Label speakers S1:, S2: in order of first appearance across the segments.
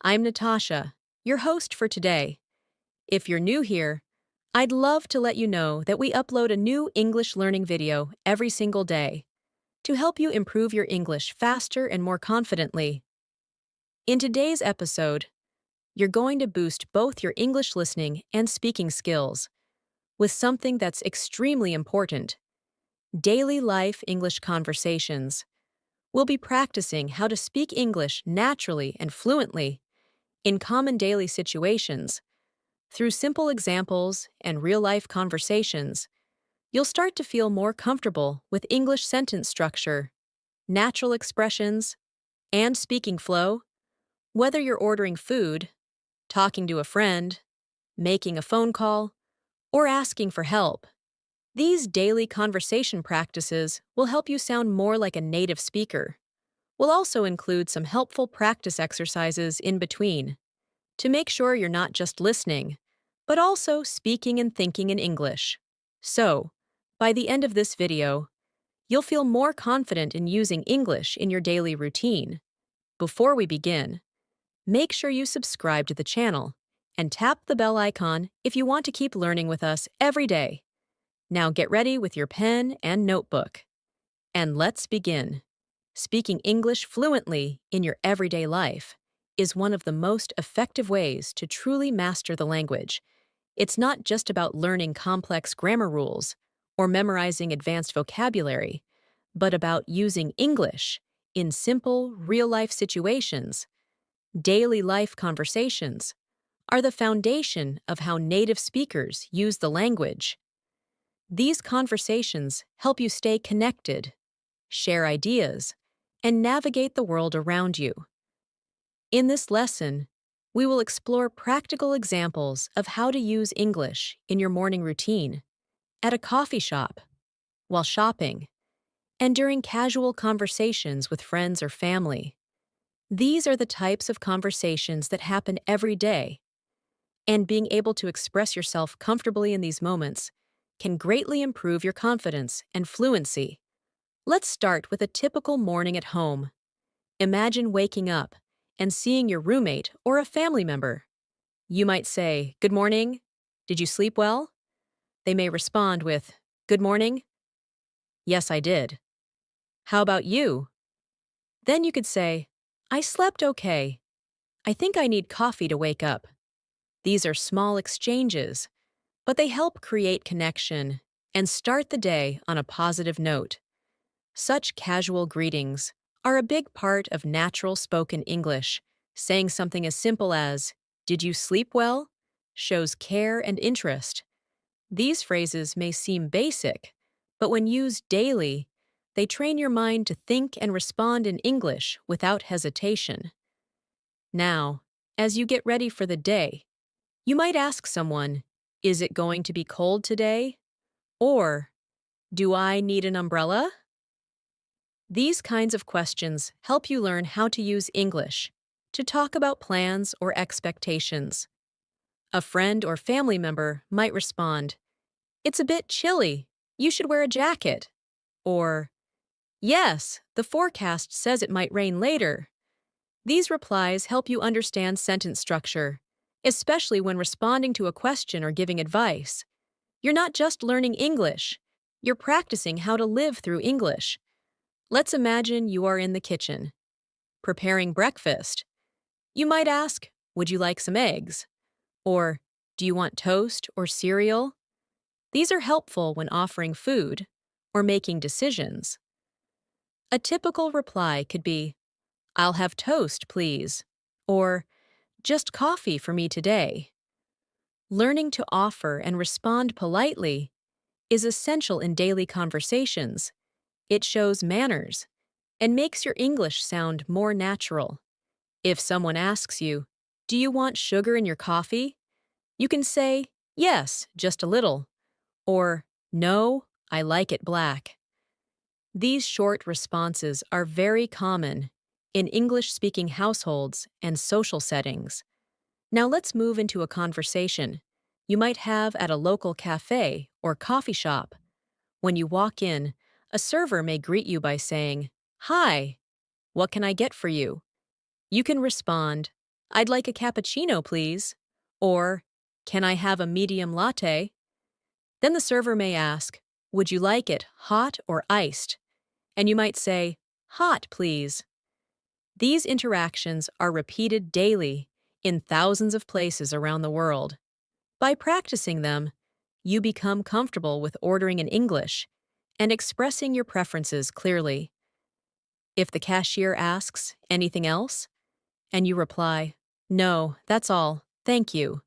S1: I'm Natasha, your host for today. If you're new here, I'd love to let you know that we upload a new English learning video every single day to help you improve your English faster and more confidently. In today's episode, you're going to boost both your English listening and speaking skills with something that's extremely important: daily life English conversations. We'll be practicing how to speak English naturally and fluently in common daily situations. Through simple examples and real-life conversations, you'll start to feel more comfortable with English sentence structure, natural expressions, and speaking flow. Whether you're ordering food, talking to a friend, making a phone call, or asking for help, these daily conversation practices will help you sound more like a native speaker. We'll also include some helpful practice exercises in between to make sure you're not just listening, but also speaking and thinking in English. So, by the end of this video, you'll feel more confident in using English in your daily routine. Before we begin, make sure you subscribe to the channel and tap the bell icon if you want to keep learning with us every day. Now get ready with your pen and notebook. And let's begin. Speaking English fluently in your everyday life is one of the most effective ways to truly master the language. It's not just about learning complex grammar rules or memorizing advanced vocabulary, but about using English in simple, real-life situations. Daily life conversations are the foundation of how native speakers use the language. These conversations help you stay connected, share ideas, and navigate the world around you. In this lesson, we will explore practical examples of how to use English in your morning routine, at a coffee shop, while shopping, and during casual conversations with friends or family. These are the types of conversations that happen every day, and being able to express yourself comfortably in these moments can greatly improve your confidence and fluency. Let's start with a typical morning at home. Imagine waking up and seeing your roommate or a family member. You might say, "Good morning. Did you sleep well?" They may respond with, "Good morning. Yes, I did. How about you?" Then you could say, "I slept okay. I think I need coffee to wake up." These are small exchanges, but they help create connection and start the day on a positive note. Such casual greetings are a big part of natural spoken English. Saying something as simple as, "Did you sleep well?" shows care and interest. These phrases may seem basic, but when used daily, they train your mind to think and respond in English without hesitation. Now, as you get ready for the day, you might ask someone, "Is it going to be cold today?" Or, "Do I need an umbrella?" These kinds of questions help you learn how to use English to talk about plans or expectations. A friend or family member might respond, "It's a bit chilly. You should wear a jacket." Or, "Yes, the forecast says it might rain later." These replies help you understand sentence structure, especially when responding to a question or giving advice. You're not just learning English, you're practicing how to live through English. Let's imagine you are in the kitchen, preparing breakfast. You might ask, "Would you like some eggs?" Or, "Do you want toast or cereal?" These are helpful when offering food or making decisions. A typical reply could be, "I'll have toast, please," or "Just coffee for me today." Learning to offer and respond politely is essential in daily conversations. It shows manners and makes your English sound more natural. If someone asks you, "Do you want sugar in your coffee?" you can say, "Yes, just a little," or "No, I like it black." These short responses are very common in English-speaking households and social settings. Now let's move into a conversation you might have at a local cafe or coffee shop. When you walk in, a server may greet you by saying, "Hi, what can I get for you?" You can respond, I'd like a cappuccino, please. Or, can I have a medium latte? Then the server may ask, would you like it hot or iced? And you might say, hot, please. These interactions are repeated daily in thousands of places around the world. By practicing them, you become comfortable with ordering in English and expressing your preferences clearly. If the cashier asks, anything else? And you reply, no, that's all, thank you.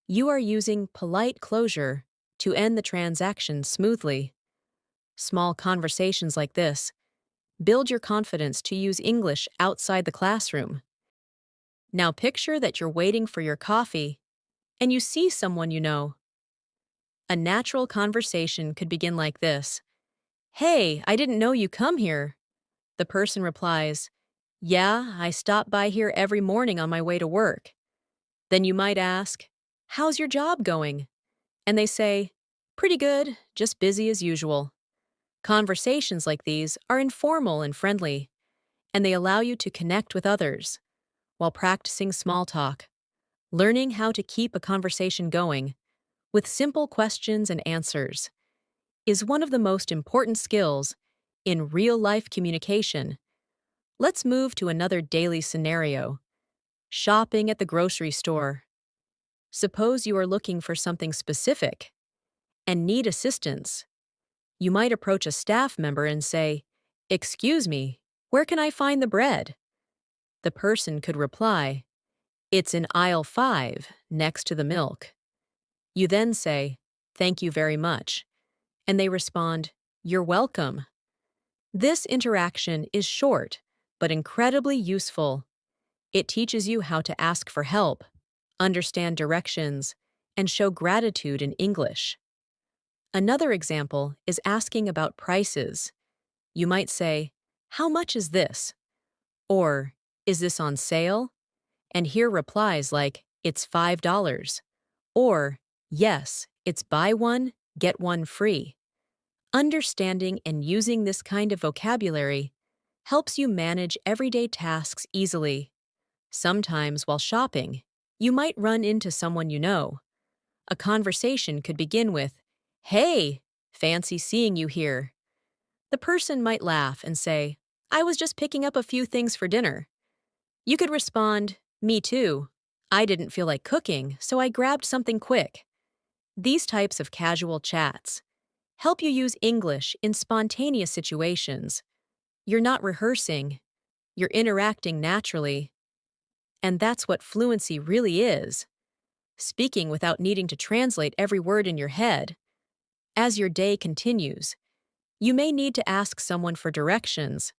S1: You are using polite closure to end the transaction smoothly. Small conversations like this build your confidence to use English outside the classroom. Now picture that you're waiting for your coffee and you see someone you know. A natural conversation could begin like this. Hey, I didn't know you come here. The person replies, yeah, I stop by here every morning on my way to work. Then you might ask, how's your job going? And they say, pretty good, just busy as usual. Conversations like these are informal and friendly, and they allow you to connect with others while practicing small talk. Learning how to keep a conversation going with simple questions and answers is one of the most important skills in real-life communication. Let's move to another daily scenario. Shopping at the grocery store. Suppose you are looking for something specific and need assistance. You might approach a staff member and say, excuse me, where can I find the bread? The person could reply, it's in aisle 5, next to the milk. You then say, thank you very much, and they respond, you're welcome. This interaction is short, but incredibly useful. It teaches you how to ask for help, understand directions, and show gratitude in English. Another example is asking about prices. You might say, how much is this? Or, is this on sale? And hear replies like, it's $5. Or, yes, it's buy one, get one free. Understanding and using this kind of vocabulary helps you manage everyday tasks easily. Sometimes while shopping, you might run into someone you know. A conversation could begin with, hey, fancy seeing you here. The person might laugh and say, I was just picking up a few things for dinner. You could respond, me too. I didn't feel like cooking, so I grabbed something quick. These types of casual chats help you use English in spontaneous situations. You're not rehearsing, you're interacting naturally. And that's what fluency really is. Speaking without needing to translate every word in your head. As your day continues, you may need to ask someone for directions.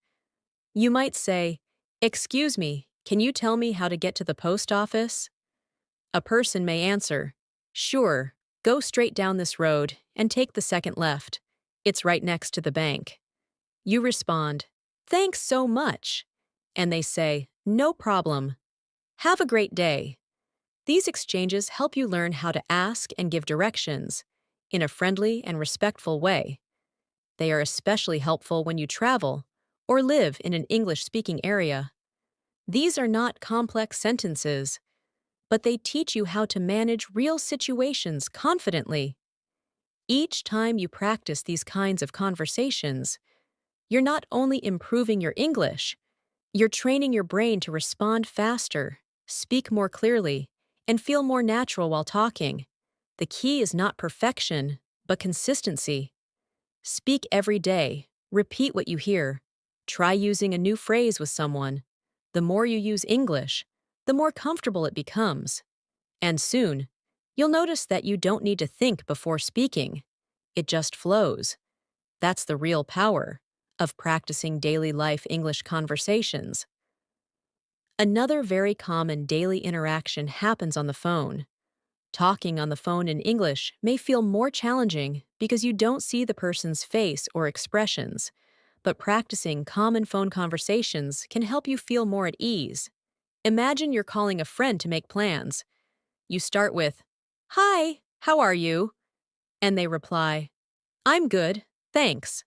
S1: You might say, excuse me, can you tell me how to get to the post office? A person may answer, sure, go straight down this road and take the second left. It's right next to the bank. You respond, thanks so much. And they say, no problem. Have a great day. These exchanges help you learn how to ask and give directions in a friendly and respectful way. They are especially helpful when you travel or live in an English-speaking area. These are not complex sentences, but they teach you how to manage real situations confidently. Each time you practice these kinds of conversations, you're not only improving your English, you're training your brain to respond faster, speak more clearly, and feel more natural while talking. The key is not perfection, but consistency. Speak every day, repeat what you hear, try using a new phrase with someone. The more you use English, the more comfortable it becomes. And soon, you'll notice that you don't need to think before speaking. It just flows. That's the real power of practicing daily life English conversations. Another very common daily interaction happens on the phone. Talking on the phone in English may feel more challenging because you don't see the person's face or expressions, but practicing common phone conversations can help you feel more at ease. Imagine you're calling a friend to make plans. You start with, "Hi, how are you?" And they reply, "I'm good, thanks."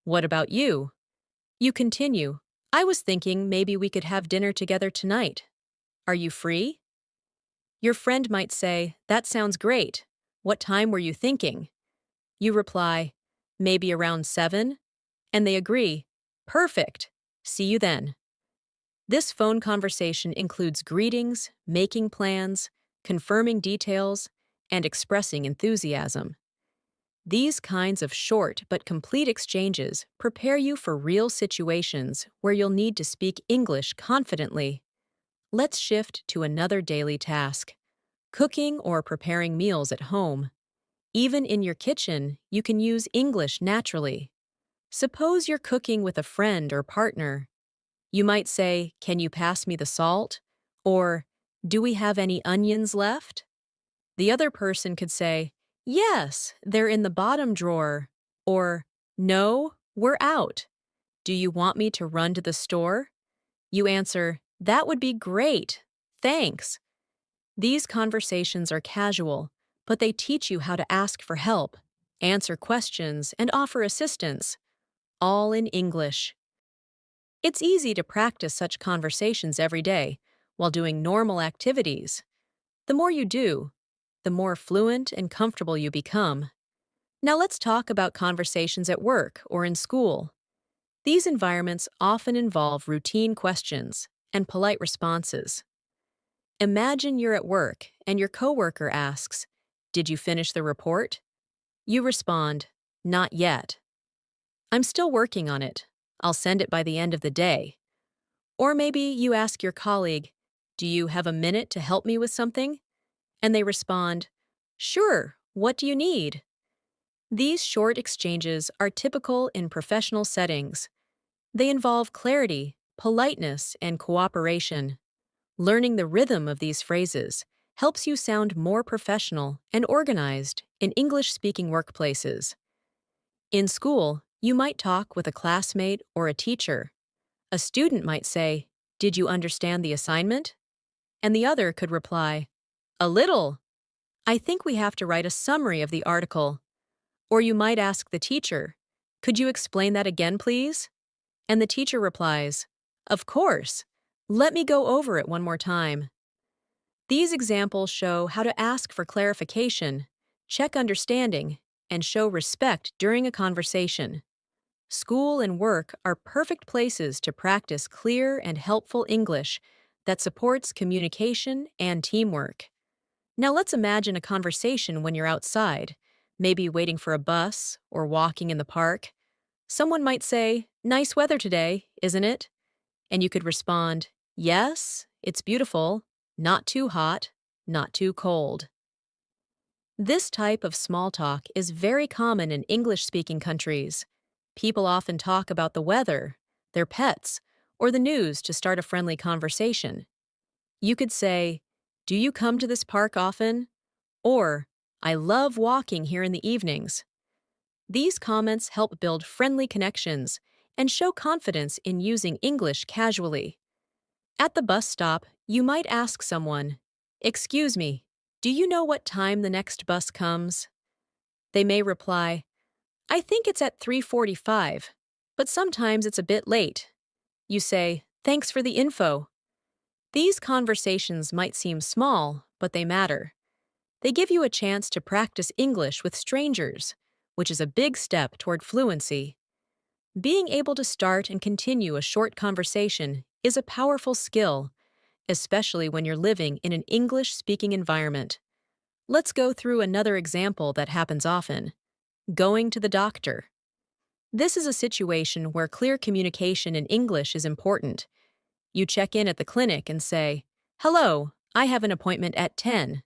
S1: "What about you?" You continue, "I was thinking maybe we could have dinner together tonight." Are you free? Your friend might say, That sounds great. What time were you thinking? You reply, Maybe around 7? And they agree, Perfect. See you then. This phone conversation includes greetings, making plans, confirming details, and expressing enthusiasm. These kinds of short but complete exchanges prepare you for real situations where you'll need to speak English confidently. Let's shift to another daily task: cooking or preparing meals at home. Even in your kitchen, you can use English naturally. Suppose you're cooking with a friend or partner. You might say, Can you pass me the salt? Or, Do we have any onions left? The other person could say, Yes, they're in the bottom drawer. Or, No, we're out. Do you want me to run to the store? You answer, That would be great. Thanks. These conversations are casual, but they teach you how to ask for help, answer questions, and offer assistance, all in English. It's easy to practice such conversations every day while doing normal activities. The more you do, the more fluent and comfortable you become. Now let's talk about conversations at work or in school. These environments often involve routine questions and polite responses. Imagine you're at work and your coworker asks, Did you finish the report? You respond, Not yet. I'm still working on it. I'll send it by the end of the day. Or maybe you ask your colleague, Do you have a minute to help me with something? And they respond, Sure, what do you need? These short exchanges are typical in professional settings. They involve clarity, politeness, and cooperation. Learning the rhythm of these phrases helps you sound more professional and organized in English-speaking workplaces. In school, you might talk with a classmate or a teacher. A student might say, Did you understand the assignment? And the other could reply, A little. I think we have to write a summary of the article. Or you might ask the teacher, Could you explain that again, please? And the teacher replies, Of course. Let me go over it one more time. These examples show how to ask for clarification, check understanding, and show respect during a conversation. School and work are perfect places to practice clear and helpful English that supports communication and teamwork. Now let's imagine a conversation when you're outside, maybe waiting for a bus or walking in the park. Someone might say, Nice weather today, isn't it? And you could respond, Yes, it's beautiful, not too hot, not too cold. This type of small talk is very common in English-speaking countries. People often talk about the weather, their pets, or the news to start a friendly conversation. You could say, Do you come to this park often? Or, I love walking here in the evenings. These comments help build friendly connections and show confidence in using English casually. At the bus stop, you might ask someone, Excuse me, do you know what time the next bus comes? They may reply, I think it's at 3:45, but sometimes it's a bit late. You say, Thanks for the info. These conversations might seem small, but they matter. They give you a chance to practice English with strangers, which is a big step toward fluency. Being able to start and continue a short conversation is a powerful skill, especially when you're living in an English-speaking environment. Let's go through another example that happens often: going to the doctor. This is a situation where clear communication in English is important. You check in at the clinic and say, Hello, I have an appointment at 10.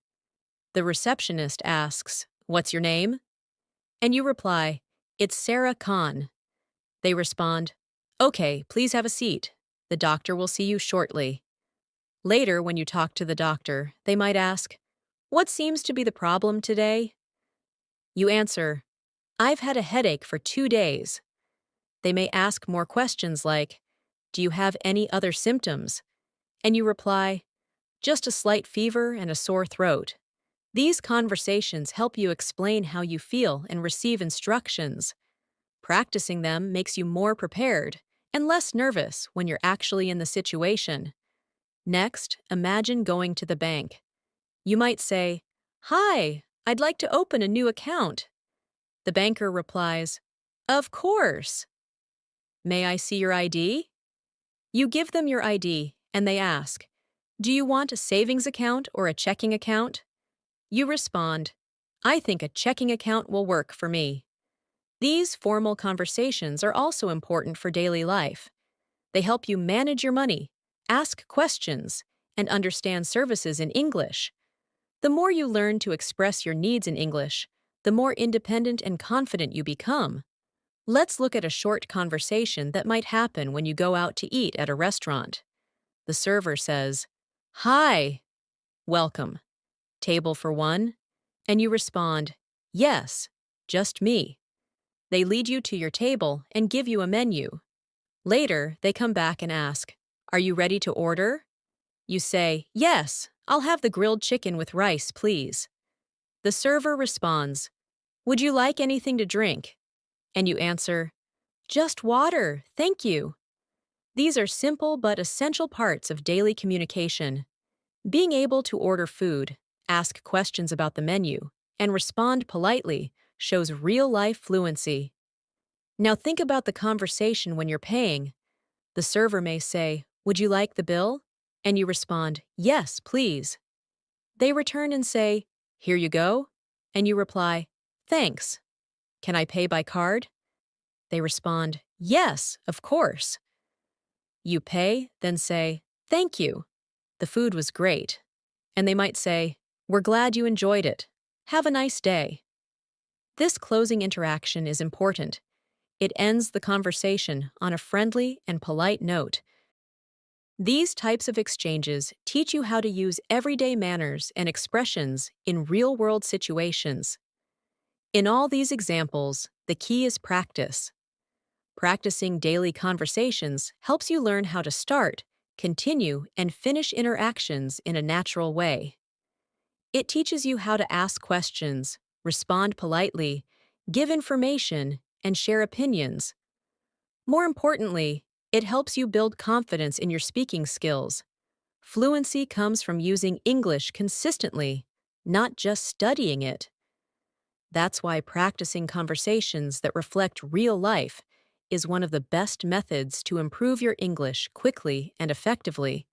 S1: The receptionist asks, What's your name? And you reply, It's Sarah Khan. They respond, Okay, please have a seat. The doctor will see you shortly. Later, when you talk to the doctor, they might ask, What seems to be the problem today? You answer, I've had a headache for 2 days. They may ask more questions like, Do you have any other symptoms? And you reply, Just a slight fever and a sore throat. These conversations help you explain how you feel and receive instructions. Practicing them makes you more prepared and less nervous when you're actually in the situation. Next, imagine going to the bank. You might say, "Hi, I'd like to open a new account." The banker replies, "Of course. May I see your ID?" You give them your ID, and they ask, "Do you want a savings account or a checking account?" You respond, "I think a checking account will work for me." These formal conversations are also important for daily life. They help you manage your money, ask questions, and understand services in English. The more you learn to express your needs in English, the more independent and confident you become. Let's look at a short conversation that might happen when you go out to eat at a restaurant. The server says, "Hi, welcome. Table for one?" And you respond, "Yes, just me." They lead you to your table and give you a menu. Later, they come back and ask, "Are you ready to order?" You say, "Yes, I'll have the grilled chicken with rice, please." The server responds, "Would you like anything to drink?" And you answer, "Just water, thank you." These are simple but essential parts of daily communication. Being able to order food, ask questions about the menu, and respond politely shows real-life fluency. Now think about the conversation when you're paying. The server may say, "Would you like the bill?" And you respond, "Yes, please." They return and say, "Here you go." And you reply, "Thanks. Can I pay by card?" They respond, "Yes, of course." You pay, then say, "Thank you. The food was great." And they might say, "We're glad you enjoyed it. Have a nice day." This closing interaction is important. It ends the conversation on a friendly and polite note. These types of exchanges teach you how to use everyday manners and expressions in real-world situations. In all these examples, the key is practice. Practicing daily conversations helps you learn how to start, continue, and finish interactions in a natural way. It teaches you how to ask questions, respond politely, give information, and share opinions. More importantly, it helps you build confidence in your speaking skills. Fluency comes from using English consistently, not just studying it. That's why practicing conversations that reflect real life is one of the best methods to improve your English quickly and effectively.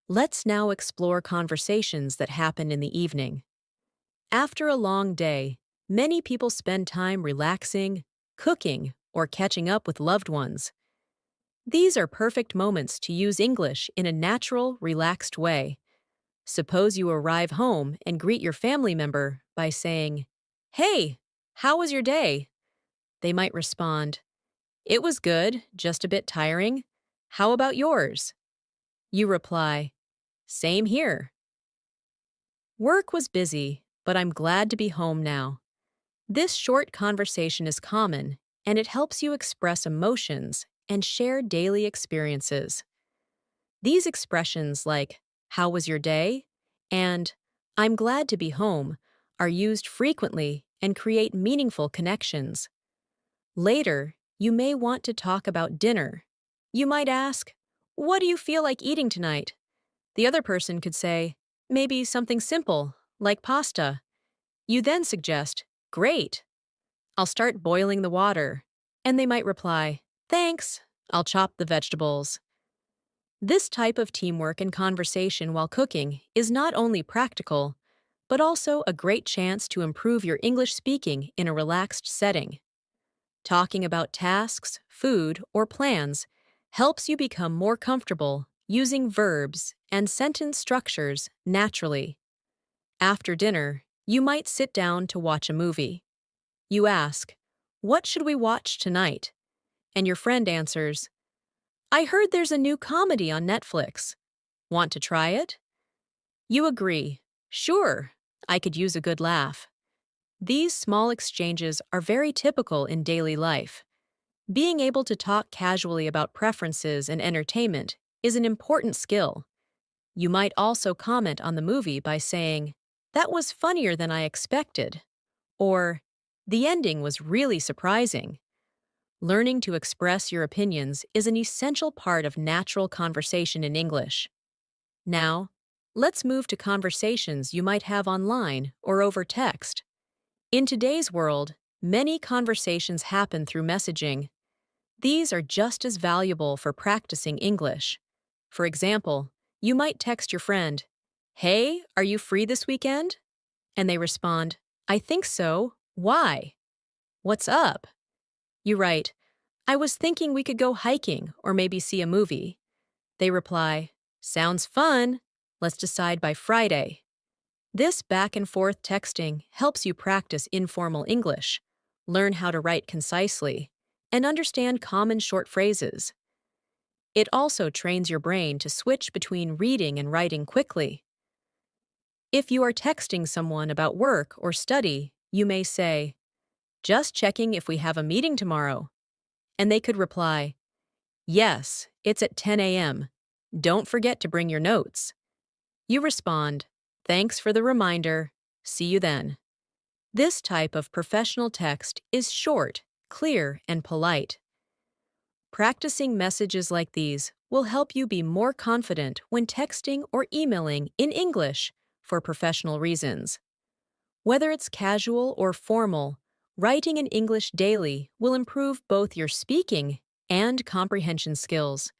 S1: Let's now explore conversations that happen in the evening. After a long day, many people spend time relaxing, cooking, or catching up with loved ones. These are perfect moments to use English in a natural, relaxed way. Suppose you arrive home and greet your family member by saying, "Hey, how was your day?" They might respond, "It was good, just a bit tiring. How about yours?" You reply, "Same here. Work was busy, but I'm glad to be home now." This short conversation is common, and it helps you express emotions and share daily experiences. These expressions like, "How was your day?" and "I'm glad to be home" are used frequently and create meaningful connections. Later, you may want to talk about dinner. You might ask, "What do you feel like eating tonight?" The other person could say, "Maybe something simple, like pasta." You then suggest, "Great. I'll start boiling the water." And they might reply, "Thanks. I'll chop the vegetables." This type of teamwork and conversation while cooking is not only practical, but also a great chance to improve your English speaking in a relaxed setting. Talking about tasks, food, or plans helps you become more comfortable using verbs and sentence structures naturally. After dinner, you might sit down to watch a movie. You ask, "What should we watch tonight?" And your friend answers, "I heard there's a new comedy on Netflix. Want to try it?" You agree, "Sure, I could use a good laugh." These small exchanges are very typical in daily life. Being able to talk casually about preferences and entertainment is an important skill. You might also comment on the movie by saying, "That was funnier than I expected," or "The ending was really surprising." Learning to express your opinions is an essential part of natural conversation in English. Now, let's move to conversations you might have online or over text. In today's world, many conversations happen through messaging. These are just as valuable for practicing English. For example, you might text your friend, "Hey, are you free this weekend?" And they respond, "I think so. Why? What's up?" You write, "I was thinking we could go hiking or maybe see a movie." They reply, "Sounds fun. Let's decide by Friday." This back and forth texting helps you practice informal English, learn how to write concisely, and understand common short phrases. It also trains your brain to switch between reading and writing quickly. If you are texting someone about work or study, you may say, "Just checking if we have a meeting tomorrow." And they could reply, "Yes, it's at 10 a.m. Don't forget to bring your notes." You respond, "Thanks for the reminder. See you then." This type of professional text is short, clear, and polite. Practicing messages like these will help you be more confident when texting or emailing in English for professional reasons. Whether it's casual or formal, writing in English daily will improve both your speaking and comprehension skills.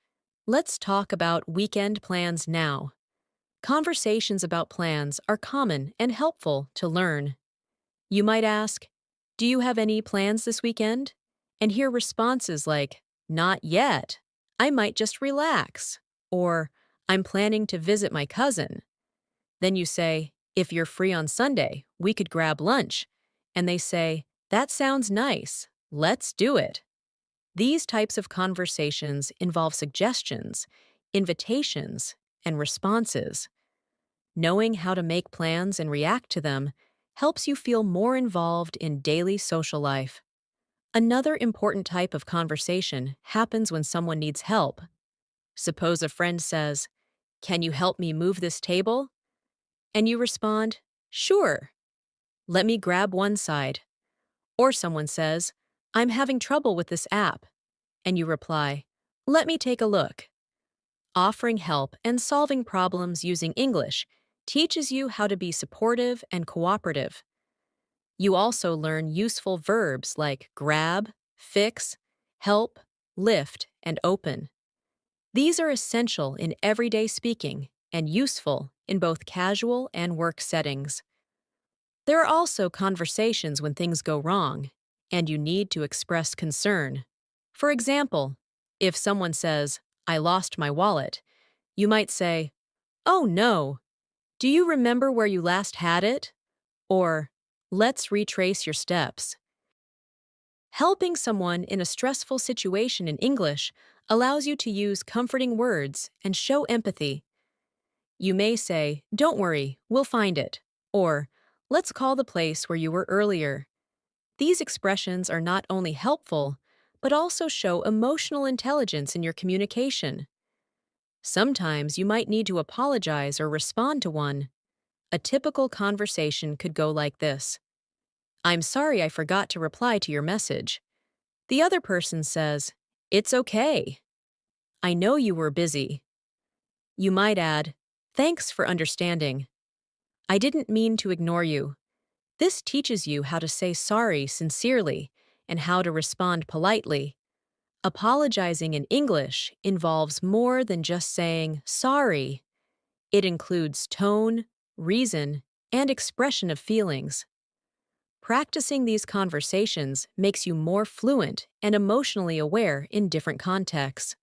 S1: Let's talk about weekend plans now. Conversations about plans are common and helpful to learn. You might ask, "Do you have any plans this weekend?" And hear responses like, "Not yet. I might just relax." Or, "I'm planning to visit my cousin." Then you say, "If you're free on Sunday, we could grab lunch." And they say, "That sounds nice. Let's do it." These types of conversations involve suggestions, invitations, and responses. Knowing how to make plans and react to them helps you feel more involved in daily social life. Another important type of conversation happens when someone needs help. Suppose a friend says, "Can you help me move this table?" And you respond, "Sure. Let me grab one side." Or someone says, "I'm having trouble with this app." And you reply, "Let me take a look." Offering help and solving problems using English teaches you how to be supportive and cooperative. You also learn useful verbs like grab, fix, help, lift, and open. These are essential in everyday speaking and useful in both casual and work settings. There are also conversations when things go wrong and you need to express concern. For example, if someone says, "I lost my wallet," you might say, "Oh no, do you remember where you last had it?" Or, "Let's retrace your steps." Helping someone in a stressful situation in English allows you to use comforting words and show empathy. You may say, "Don't worry, we'll find it." Or, "Let's call the place where you were earlier." These expressions are not only helpful, but also show emotional intelligence in your communication. Sometimes you might need to apologize or respond to one. A typical conversation could go like this: "I'm sorry I forgot to reply to your message." The other person says, "It's okay. I know you were busy." You might add, "Thanks for understanding. I didn't mean to ignore you." This teaches you how to say sorry sincerely and how to respond politely. Apologizing in English involves more than just saying sorry. It includes tone, reason, and expression of feelings. Practicing these conversations makes you more fluent and emotionally aware in different contexts.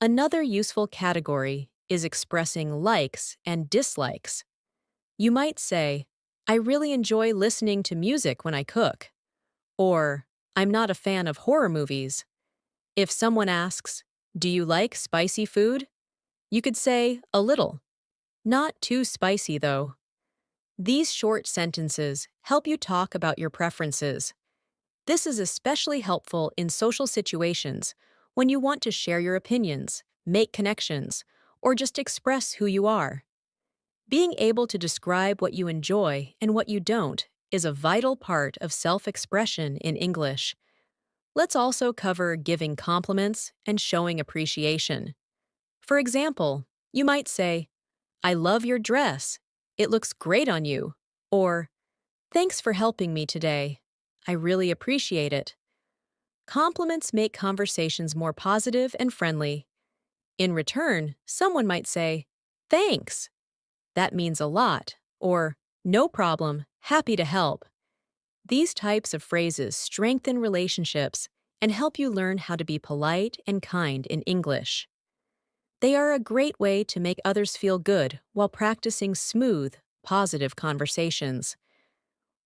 S1: Another useful category is expressing likes and dislikes. You might say, "I really enjoy listening to music when I cook." Or, "I'm not a fan of horror movies." If someone asks, "Do you like spicy food?" you could say, "A little." Not too spicy, though. These short sentences help you talk about your preferences. This is especially helpful in social situations when you want to share your opinions, make connections, or just express who you are. Being able to describe what you enjoy and what you don't is a vital part of self-expression in English. Let's also cover giving compliments and showing appreciation. For example, you might say, I love your dress. It looks great on you. Or, thanks for helping me today. I really appreciate it. Compliments make conversations more positive and friendly. In return, someone might say, thanks. That means a lot. Or, no problem, happy to help. These types of phrases strengthen relationships and help you learn how to be polite and kind in English. They are a great way to make others feel good while practicing smooth, positive conversations.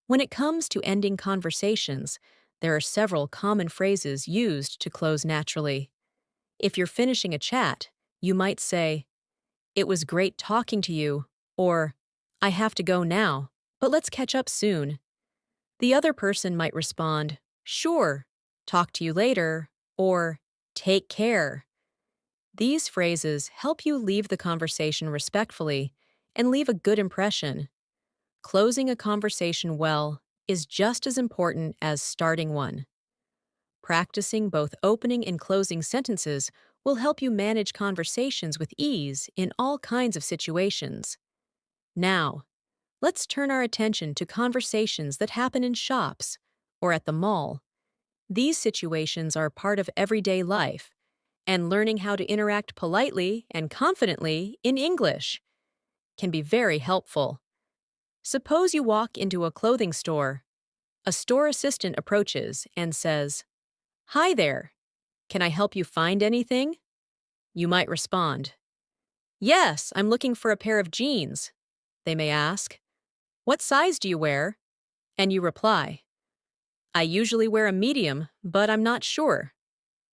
S1: When it comes to ending conversations, there are several common phrases used to close naturally. If you're finishing a chat, you might say, "It was great talking to you," or "I have to go now, but let's catch up soon." The other person might respond, "Sure, talk to you later," or "Take care." These phrases help you leave the conversation respectfully and leave a good impression. Closing a conversation well is just as important as starting one. Practicing both opening and closing sentences will help you manage conversations with ease in all kinds of situations. Now, let's turn our attention to conversations that happen in shops or at the mall. These situations are part of everyday life, and learning how to interact politely and confidently in English can be very helpful. Suppose you walk into a clothing store. A store assistant approaches and says, "Hi there, can I help you find anything?" You might respond, "Yes, I'm looking for a pair of jeans." They may ask, "What size do you wear?" And you reply, "I usually wear a medium, but I'm not sure."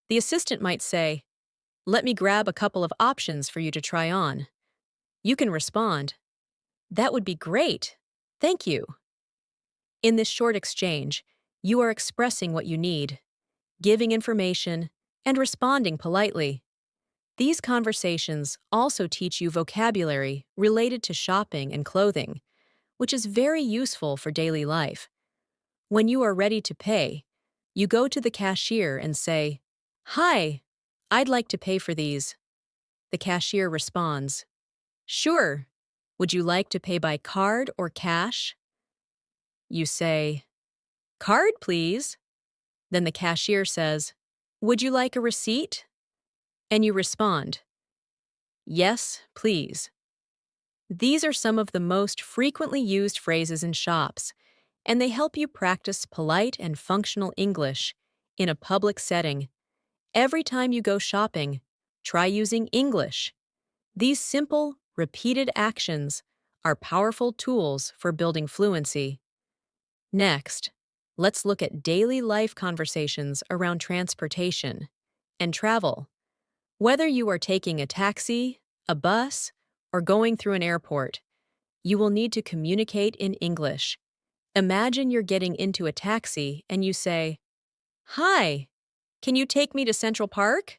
S1: The assistant might say, "Let me grab a couple of options for you to try on." You can respond, "That would be great. Thank you." In this short exchange, you are expressing what you need, giving information, and responding politely. These conversations also teach you vocabulary related to shopping and clothing, which is very useful for daily life. When you are ready to pay, you go to the cashier and say, "Hi, I'd like to pay for these." The cashier responds, "Sure. Would you like to pay by card or cash?" You say, "Card, please." Then the cashier says, "Would you like a receipt?" And you respond, "Yes, please." These are some of the most frequently used phrases in shops, and they help you practice polite and functional English in a public setting. Every time you go shopping, try using English. These simple, repeated actions are powerful tools for building fluency. Next, let's look at daily life conversations around transportation and travel. Whether you are taking a taxi, a bus, or going through an airport, you will need to communicate in English. Imagine you're getting into a taxi and you say, "Hi, can you take me to Central Park?"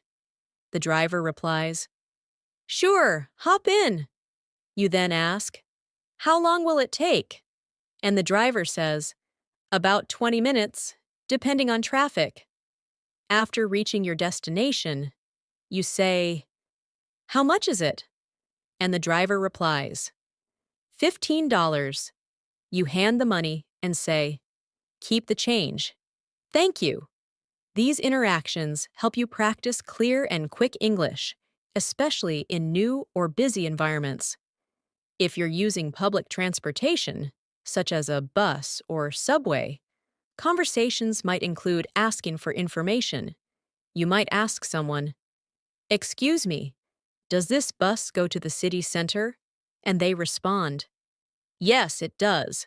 S1: The driver replies, "Sure, hop in." You then ask, "How long will it take?" And the driver says, "About 20 minutes, depending on traffic." After reaching your destination, you say, "How much is it?" And the driver replies, $15. You hand the money and say, "Keep the change. Thank you." These interactions help you practice clear and quick English, especially in new or busy environments. If you're using public transportation, such as a bus or subway, conversations might include asking for information. You might ask someone, "Excuse me, does this bus go to the city center?" And they respond, "Yes, it does.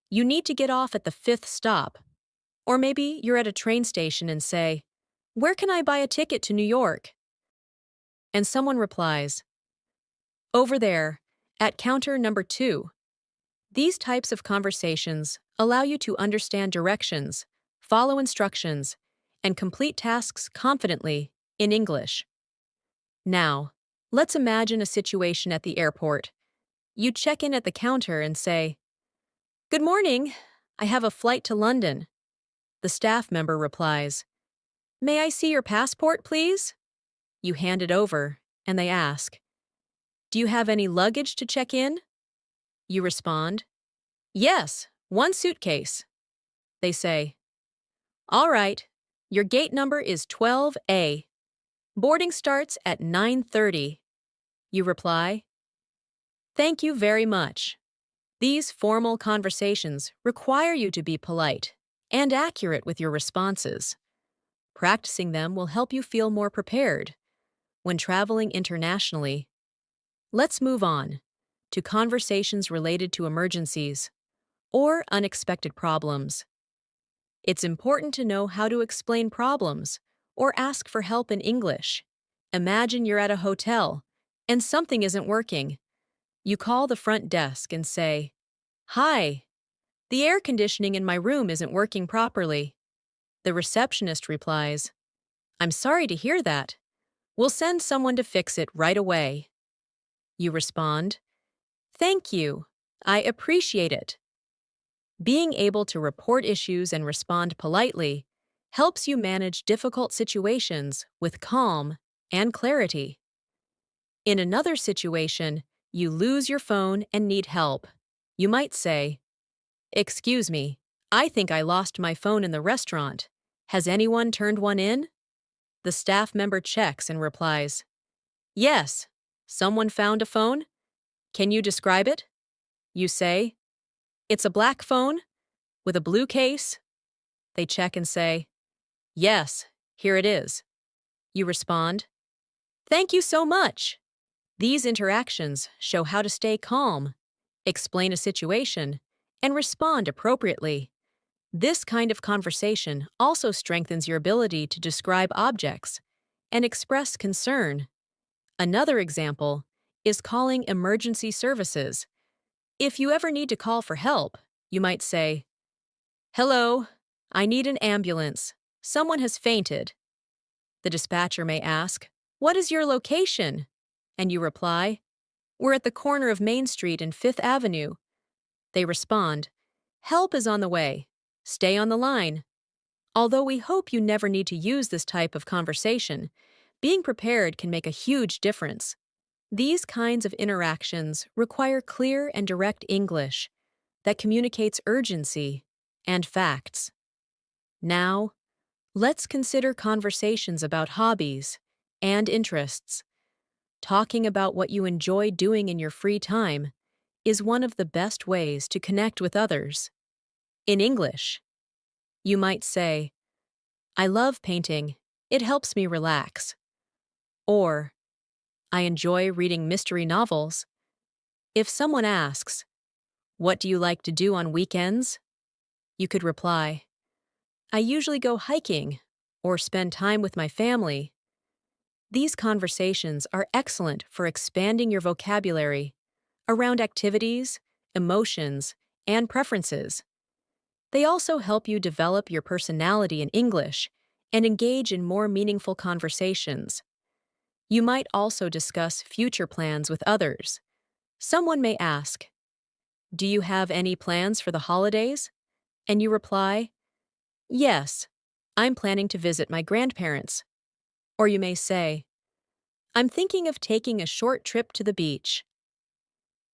S1: You need to get off at the fifth stop." Or maybe you're at a train station and say, "Where can I buy a ticket to New York?" And someone replies, "Over there, at counter number 2. These types of conversations allow you to understand directions, follow instructions, and complete tasks confidently in English. Now, let's imagine a situation at the airport. You check in at the counter and say, "Good morning. I have a flight to London." The staff member replies, "May I see your passport, please?" You hand it over, and they ask, Do you have any luggage to check in? You respond, yes, one suitcase. They say, all right, your gate number is 12A. Boarding starts at 9:30. You reply, thank you very much. These formal conversations require you to be polite and accurate with your responses. Practicing them will help you feel more prepared when traveling internationally. Let's move on to conversations related to emergencies or unexpected problems. It's important to know how to explain problems or ask for help in English. Imagine you're at a hotel and something isn't working. You call the front desk and say, hi, the air conditioning in my room isn't working properly. The receptionist replies, I'm sorry to hear that. We'll send someone to fix it right away. You respond, thank you. I appreciate it. Being able to report issues and respond politely helps you manage difficult situations with calm and clarity. In another situation, you lose your phone and need help. You might say, excuse me, I think I lost my phone in the restaurant. Has anyone turned one in? The staff member checks and replies, yes, someone found a phone. Can you describe it? You say, it's a black phone with a blue case. They check and say, yes, here it is. You respond, thank you so much. These interactions show how to stay calm, explain a situation, and respond appropriately. This kind of conversation also strengthens your ability to describe objects and express concern. Another example is calling emergency services. If you ever need to call for help, you might say, hello, I need an ambulance. Someone has fainted. The dispatcher may ask, what is your location? And you reply, we're at the corner of Main Street and Fifth Avenue. They respond, help is on the way. Stay on the line. Although we hope you never need to use this type of conversation, being prepared can make a huge difference. These kinds of interactions require clear and direct English that communicates urgency and facts. Now, let's consider conversations about hobbies and interests. Talking about what you enjoy doing in your free time is one of the best ways to connect with others. In English, you might say, I love painting. It helps me relax. Or, I enjoy reading mystery novels. If someone asks, what do you like to do on weekends? You could reply, I usually go hiking or spend time with my family. These conversations are excellent for expanding your vocabulary around activities, emotions, and preferences. They also help you develop your personality in English and engage in more meaningful conversations. You might also discuss future plans with others. Someone may ask, do you have any plans for the holidays? And you reply, yes, I'm planning to visit my grandparents. Or you may say, I'm thinking of taking a short trip to the beach.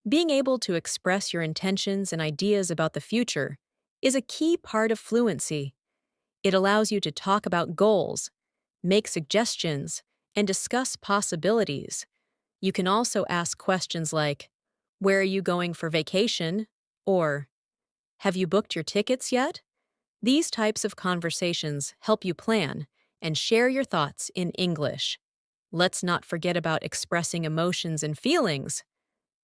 S1: Being able to express your intentions and ideas about the future is a key part of fluency. It allows you to talk about goals, make suggestions, and discuss possibilities. You can also ask questions like, where are you going for vacation? Or, have you booked your tickets yet? These types of conversations help you plan and share your thoughts in English. Let's not forget about expressing emotions and feelings.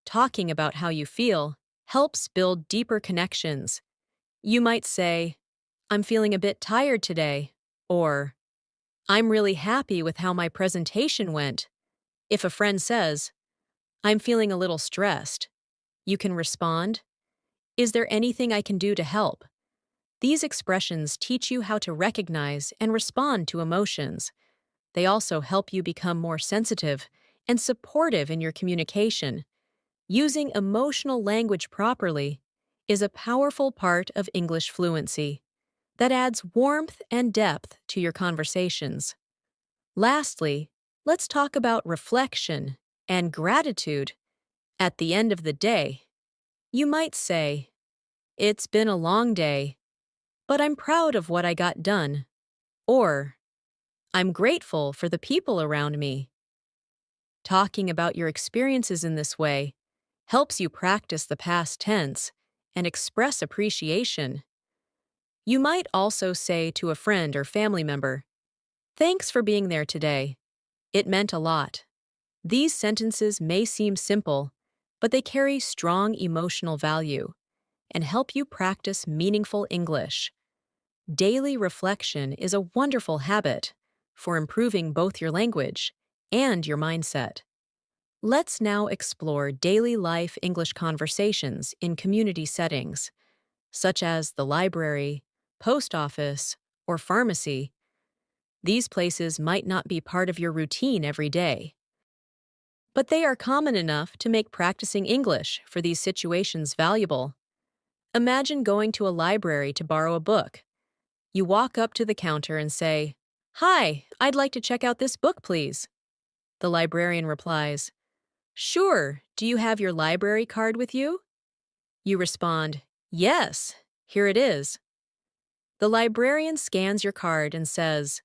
S1: Talking about how you feel helps build deeper connections. You might say, I'm feeling a bit tired today, or I'm really happy with how my presentation went. If a friend says, I'm feeling a little stressed, you can respond, is there anything I can do to help? These expressions teach you how to recognize and respond to emotions. They also help you become more sensitive and supportive in your communication. Using emotional language properly is a powerful part of English fluency that adds warmth and depth to your conversations. Lastly, let's talk about reflection and gratitude. At the end of the day, you might say, "It's been a long day, but I'm proud of what I got done." Or, "I'm grateful for the people around me." Talking about your experiences in this way helps you practice the past tense and express appreciation. You might also say to a friend or family member, "Thanks for being there today. It meant a lot." These sentences may seem simple, but they carry strong emotional value and help you practice meaningful English. Daily reflection is a wonderful habit for improving both your language and your mindset. Let's now explore daily life English conversations in community settings, such as the library, post office, or pharmacy. These places might not be part of your routine every day, but they are common enough to make practicing English for these situations valuable. Imagine going to a library to borrow a book. You walk up to the counter and say, "Hi, I'd like to check out this book, please." The librarian replies, "Sure, do you have your library card with you?" You respond, "Yes, here it is." The librarian scans your card and says,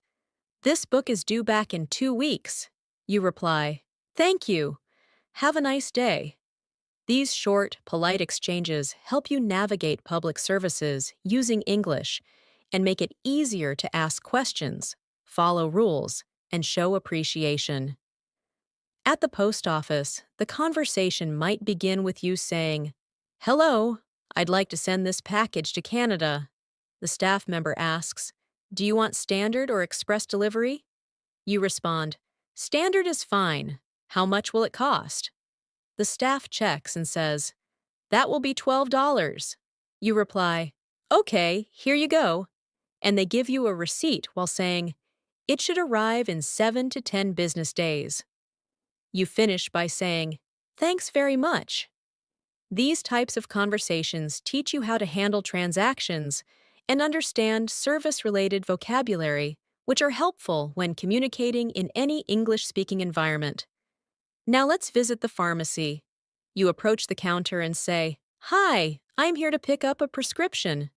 S1: "This book is due back in 2 weeks." You reply, "Thank you. Have a nice day." These short, polite exchanges help you navigate public services using English and make it easier to ask questions, follow rules, and show appreciation. At the post office, the conversation might begin with you saying, "Hello, I'd like to send this package to Canada." The staff member asks, "Do you want standard or express delivery?" You respond, "Standard is fine. How much will it cost?" The staff checks and says, "That will be $12." You reply, "Okay, here you go." And they give you a receipt while saying, "It should arrive in 7 to 10 business days." You finish by saying, "Thanks very much." These types of conversations teach you how to handle transactions and understand service-related vocabulary, which are helpful when communicating in any English-speaking environment. Now let's visit the pharmacy. You approach the counter and say, "Hi, I'm here to pick up a prescription."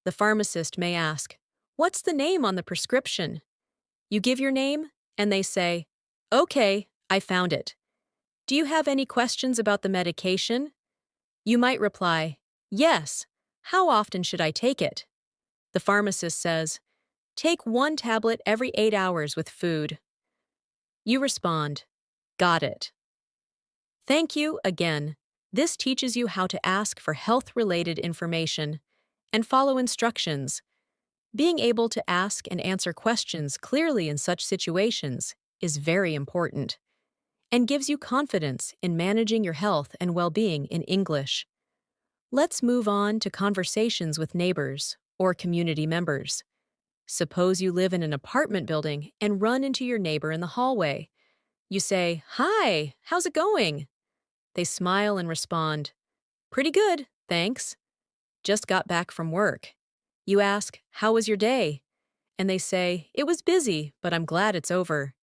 S1: The pharmacist may ask, "What's the name on the prescription?" You give your name, and they say, "Okay, I found it. Do you have any questions about the medication?" You might reply, "Yes. How often should I take it?" The pharmacist says, "Take 1 tablet every 8 hours with food." You respond, "Got it." Thank you again. This teaches you how to ask for health-related information and follow instructions. Being able to ask and answer questions clearly in such situations is very important and gives you confidence in managing your health and well-being in English. Let's move on to conversations with neighbors or community members. Suppose you live in an apartment building and run into your neighbor in the hallway. You say, "Hi, how's it going?" They smile and respond, "Pretty good, thanks. Just got back from work." You ask, "How was your day?" And they say, "It was busy, but I'm glad it's over."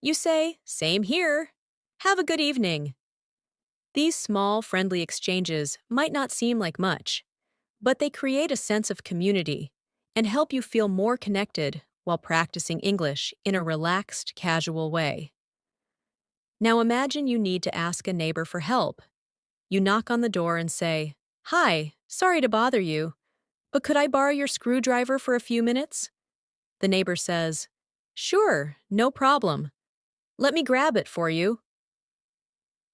S1: You say, "Same here. Have a good evening." These small, friendly exchanges might not seem like much, but they create a sense of community and help you feel more connected while practicing English in a relaxed, casual way. Now imagine you need to ask a neighbor for help. You knock on the door and say, "Hi, sorry to bother you, but could I borrow your screwdriver for a few minutes?" The neighbor says, "Sure, no problem. Let me grab it for you."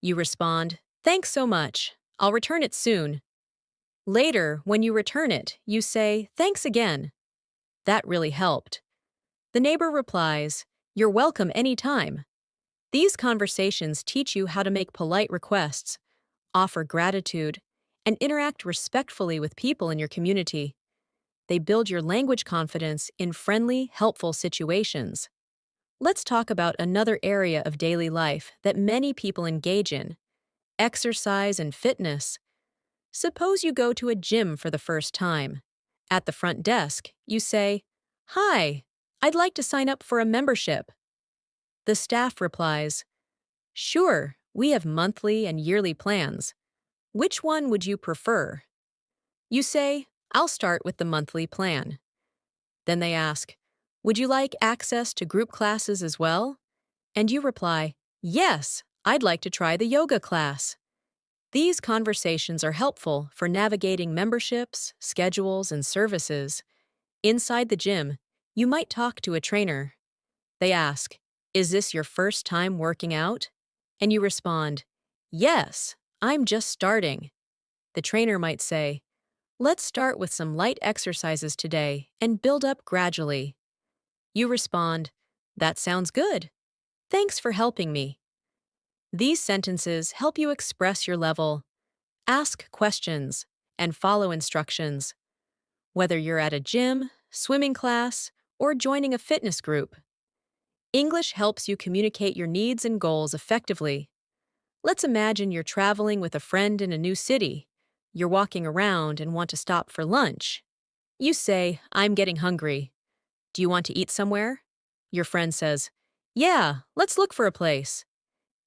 S1: You respond, "Thanks so much. I'll return it soon." Later, when you return it, you say, "Thanks again. That really helped." The neighbor replies, "You're welcome anytime." These conversations teach you how to make polite requests, offer gratitude, and interact respectfully with people in your community. They build your language confidence in friendly, helpful situations. Let's talk about another area of daily life that many people engage in: exercise and fitness. Suppose you go to a gym for the first time. At the front desk, you say, "Hi, I'd like to sign up for a membership." The staff replies, "Sure, We have monthly and yearly plans. Which one would you prefer? You say, I'll start with the monthly plan. Then they ask, would you like access to group classes as well? And you reply, yes, I'd like to try the yoga class. These conversations are helpful for navigating memberships, schedules, and services. Inside the gym, you might talk to a trainer. They ask, is this your first time working out? And you respond, yes, I'm just starting. The trainer might say, let's start with some light exercises today and build up gradually. You respond, that sounds good. Thanks for helping me. These sentences help you express your level, ask questions, and follow instructions. Whether you're at a gym, swimming class, or joining a fitness group, English helps you communicate your needs and goals effectively. Let's imagine you're traveling with a friend in a new city. You're walking around and want to stop for lunch. You say, I'm getting hungry. Do you want to eat somewhere? Your friend says, yeah, let's look for a place.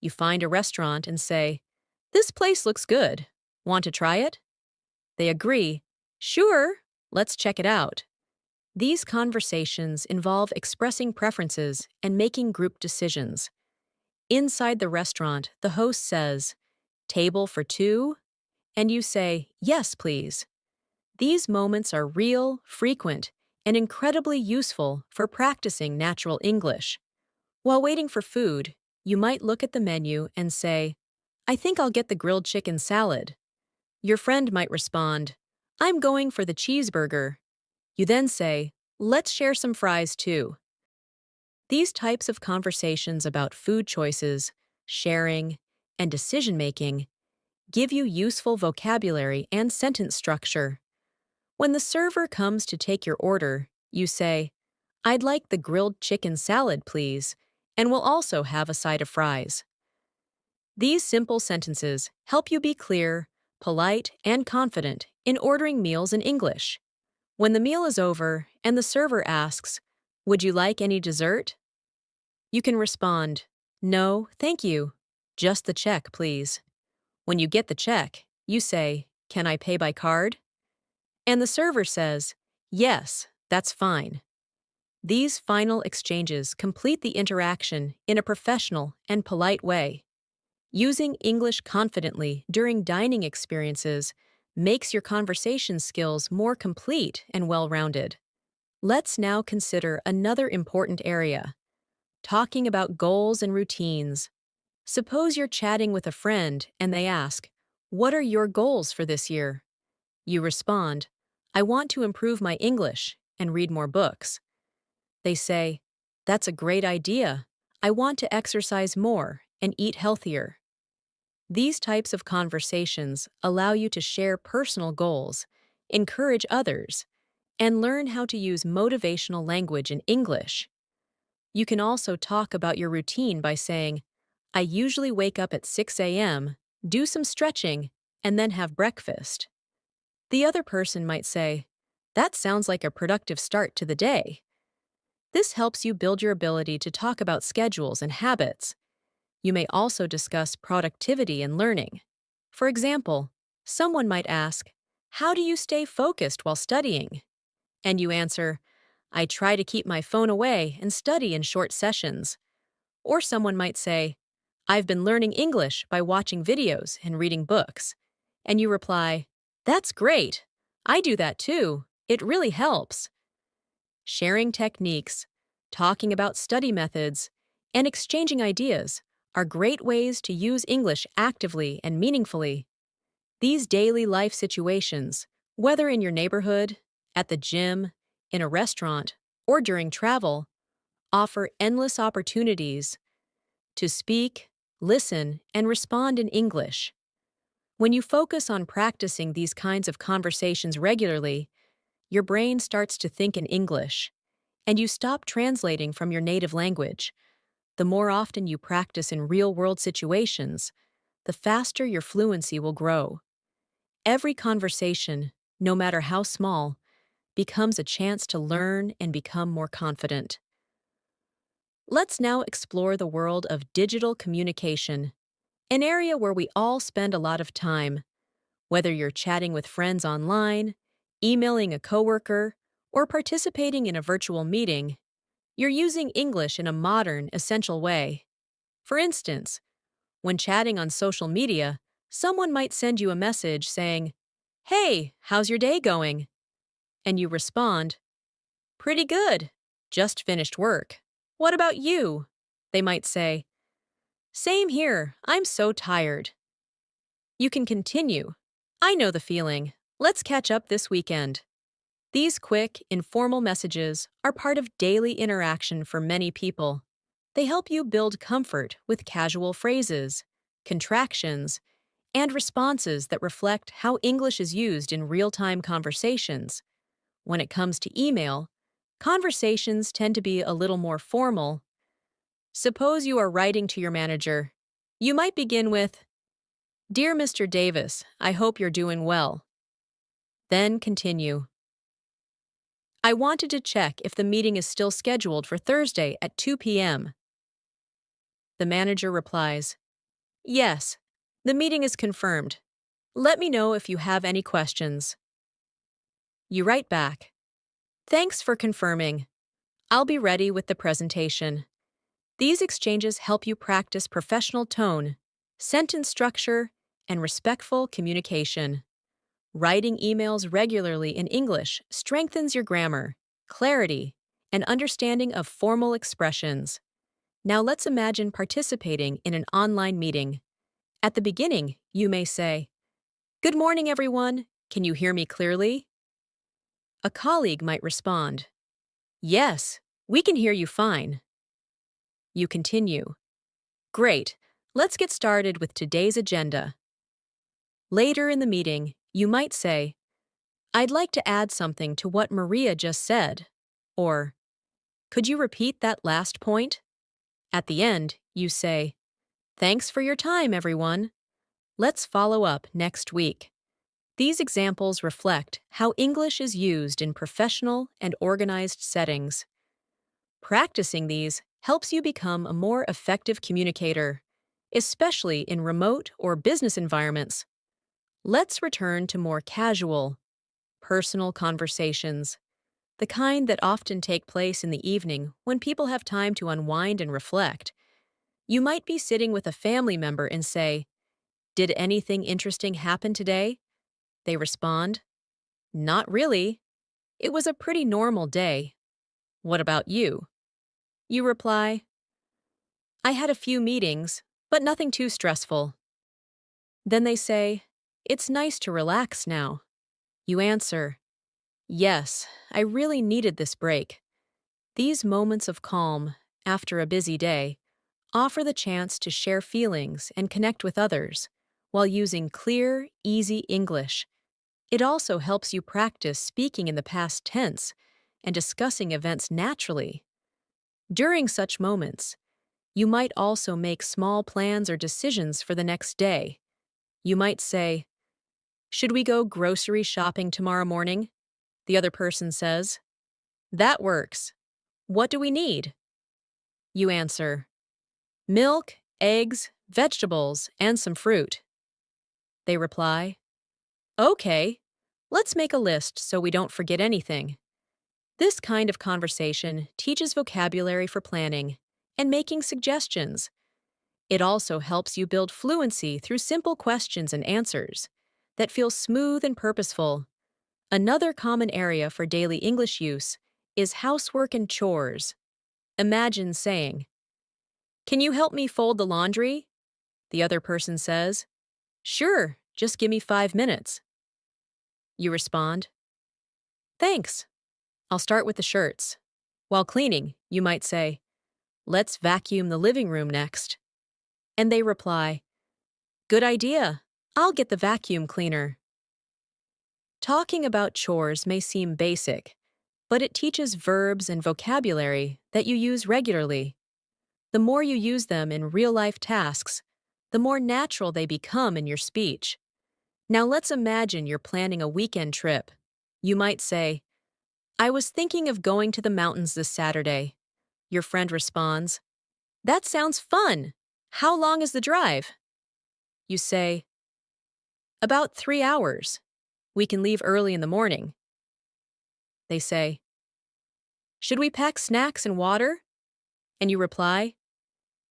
S1: You find a restaurant and say, this place looks good. Want to try it? They agree, sure, let's check it out. These conversations involve expressing preferences and making group decisions. Inside the restaurant, the host says, table for two? And you say, yes, please. These moments are real, frequent, and incredibly useful for practicing natural English. While waiting for food, you might look at the menu and say, I think I'll get the grilled chicken salad. Your friend might respond, I'm going for the cheeseburger. You then say, let's share some fries too. These types of conversations about food choices, sharing, and decision-making give you useful vocabulary and sentence structure. When the server comes to take your order, you say, I'd like the grilled chicken salad, please, and we'll also have a side of fries. These simple sentences help you be clear, polite, and confident in ordering meals in English. When the meal is over and the server asks, would you like any dessert? You can respond, no, thank you. Just the check, please. When you get the check, you say, can I pay by card? And the server says, yes, that's fine. These final exchanges complete the interaction in a professional and polite way. Using English confidently during dining experiences makes your conversation skills more complete and well-rounded. Let's now consider another important area, talking about goals and routines. Suppose you're chatting with a friend and they ask, what are your goals for this year? You respond, I want to improve my English and read more books. They say, that's a great idea. I want to exercise more and eat healthier. These types of conversations allow you to share personal goals, encourage others, and learn how to use motivational language in English. You can also talk about your routine by saying, I usually wake up at 6 a.m., do some stretching, and then have breakfast. The other person might say, that sounds like a productive start to the day. This helps you build your ability to talk about schedules and habits. You may also discuss productivity and learning. For example, someone might ask, how do you stay focused while studying? And you answer, I try to keep my phone away and study in short sessions. Or someone might say, I've been learning English by watching videos and reading books. And you reply, that's great. I do that too. It really helps. Sharing techniques, talking about study methods, and exchanging ideas are great ways to use English actively and meaningfully. These daily life situations, whether in your neighborhood, at the gym, in a restaurant, or during travel, offer endless opportunities to speak, listen, and respond in English. When you focus on practicing these kinds of conversations regularly, your brain starts to think in English, and you stop translating from your native language. The more often you practice in real-world situations, the faster your fluency will grow. Every conversation, no matter how small, becomes a chance to learn and become more confident. Let's now explore the world of digital communication. an area where we all spend a lot of time. Whether you're chatting with friends online, emailing a coworker, or participating in a virtual meeting, you're using English in a modern, essential way. For instance, when chatting on social media, someone might send you a message saying, "Hey, how's your day going?" And you respond, "Pretty good. Just finished work. What about you?" They might say, "Same here. I'm so tired." You can continue. "I know the feeling. Let's catch up this weekend." These quick, informal messages are part of daily interaction for many people. They help you build comfort with casual phrases, contractions, and responses that reflect how English is used in real-time conversations. When it comes to email, conversations tend to be a little more formal. Suppose you are writing to your manager. You might begin with, "Dear Mr. Davis, I hope you're doing well." Then continue. "I wanted to check if the meeting is still scheduled for Thursday at 2 p.m. The manager replies, "Yes, the meeting is confirmed. Let me know if you have any questions." You write back, "Thanks for confirming. I'll be ready with the presentation." These exchanges help you practice professional tone, sentence structure, and respectful communication. Writing emails regularly in English strengthens your grammar, clarity, and understanding of formal expressions. Now let's imagine participating in an online meeting. At the beginning, you may say, "Good morning, everyone. Can you hear me clearly?" A colleague might respond, "Yes, we can hear you fine." You continue, "Great. Let's get started with today's agenda." Later in the meeting, you might say, "I'd like to add something to what Maria just said." Or, "Could you repeat that last point?" At the end, you say, "Thanks for your time, everyone. Let's follow up next week." These examples reflect how English is used in professional and organized settings. Practicing these helps you become a more effective communicator, especially in remote or business environments. Let's return to more casual, personal conversations, the kind that often take place in the evening when people have time to unwind and reflect. You might be sitting with a family member and say, "Did anything interesting happen today?" They respond, "Not really. It was a pretty normal day. What about you?" You reply, "I had a few meetings, but nothing too stressful." Then they say, "It's nice to relax now." You answer, "Yes, I really needed this break." These moments of calm, after a busy day, offer the chance to share feelings and connect with others while using clear, easy English. It also helps you practice speaking in the past tense and discussing events naturally. During such moments, you might also make small plans or decisions for the next day. You might say, "Should we go grocery shopping tomorrow morning?" The other person says, "That works. What do we need?" You answer, "Milk, eggs, vegetables, and some fruit." They reply, "Okay, let's make a list so we don't forget anything." This kind of conversation teaches vocabulary for planning and making suggestions. It also helps you build fluency through simple questions and answers that feel smooth and purposeful. Another common area for daily English use is housework and chores. Imagine saying, "Can you help me fold the laundry?" The other person says, "Sure, just give me 5 minutes." You respond, "Thanks. I'll start with the shirts." While cleaning, you might say, "Let's vacuum the living room next." And they reply, "Good idea. I'll get the vacuum cleaner." Talking about chores may seem basic, but it teaches verbs and vocabulary that you use regularly. The more you use them in real-life tasks, the more natural they become in your speech. Now let's imagine you're planning a weekend trip. You might say, "I was thinking of going to the mountains this Saturday." Your friend responds, "That sounds fun. How long is the drive?" You say, "About 3 hours. We can leave early in the morning." They say, "Should we pack snacks and water?" And you reply,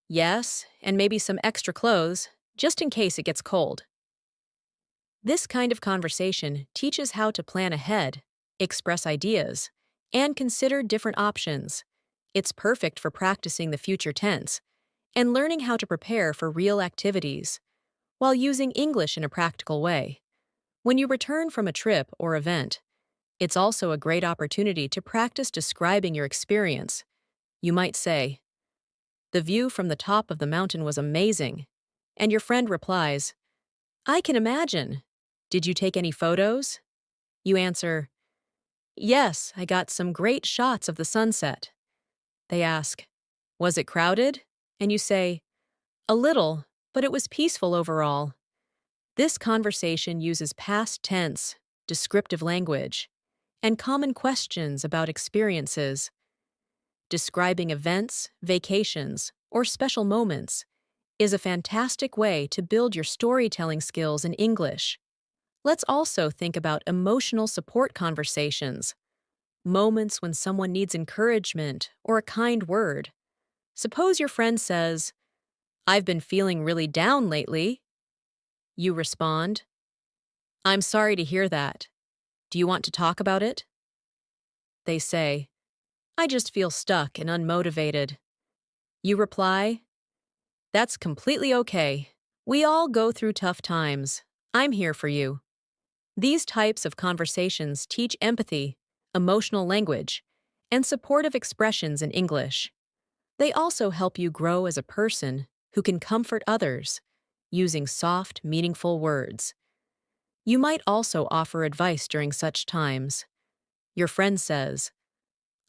S1: "Yes, and maybe some extra clothes, just in case it gets cold." This kind of conversation teaches how to plan ahead, express ideas, and consider different options. It's perfect for practicing the future tense and learning how to prepare for real activities while using English in a practical way. When you return from a trip or event, it's also a great opportunity to practice describing your experience. You might say, "The view from the top of the mountain was amazing." And your friend replies, "I can imagine. Did you take any photos?" You answer, "Yes, I got some great shots of the sunset." They ask, "Was it crowded?" And you say, "A little, but it was peaceful overall." This conversation uses past tense, descriptive language, and common questions about experiences. Describing events, vacations, or special moments is a fantastic way to build your storytelling skills in English. Let's also think about emotional support conversations, moments when someone needs encouragement or a kind word. Suppose your friend says, "I've been feeling really down lately." You respond, "I'm sorry to hear that. Do you want to talk about it?" They say, "I just feel stuck and unmotivated." You reply, "That's completely okay. We all go through tough times. I'm here for you." These types of conversations teach empathy, emotional language, and supportive expressions in English. They also help you grow as a person who can comfort others using soft, meaningful words. You might also offer advice during such times. Your friend says,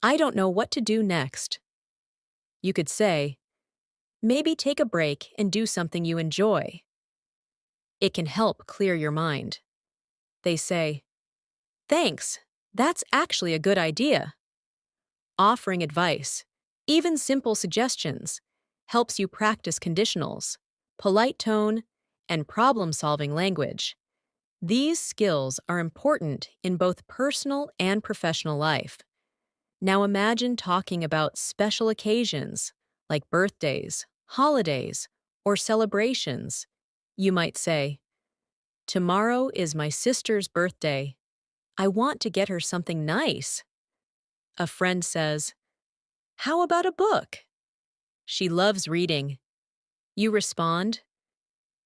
S1: "I don't know what to do next." You could say, "Maybe take a break and do something you enjoy." It can help clear your mind. They say, "Thanks, that's actually a good idea." Offering advice, even simple suggestions, helps you practice conditionals, polite tone, and problem-solving language. These skills are important in both personal and professional life. Now imagine talking about special occasions like birthdays, holidays, or celebrations. You might say, "Tomorrow is my sister's birthday. I want to get her something nice." A friend says, "How about a book? She loves reading." You respond,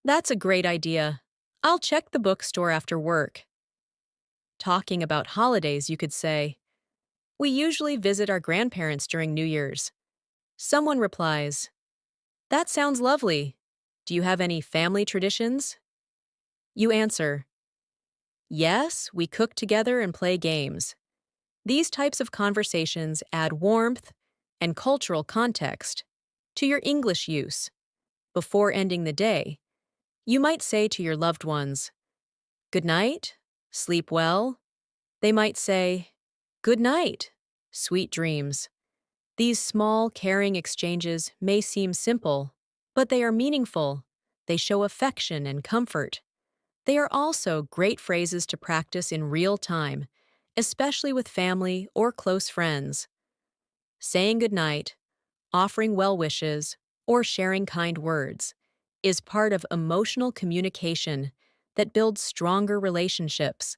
S1: "That's a great idea. I'll check the bookstore after work." Talking about holidays, you could say, "We usually visit our grandparents during New Year's." Someone replies, "That sounds lovely. Do you have any family traditions?" You answer, "Yes, we cook together and play games." These types of conversations add warmth and cultural context to your English use. Before ending the day, you might say to your loved ones, "Good night, sleep well." They might say, "Good night, sweet dreams." These small, caring exchanges may seem simple, but they are meaningful. They show affection and comfort. They are also great phrases to practice in real time, especially with family or close friends. Saying goodnight, offering well wishes, or sharing kind words is part of emotional communication that builds stronger relationships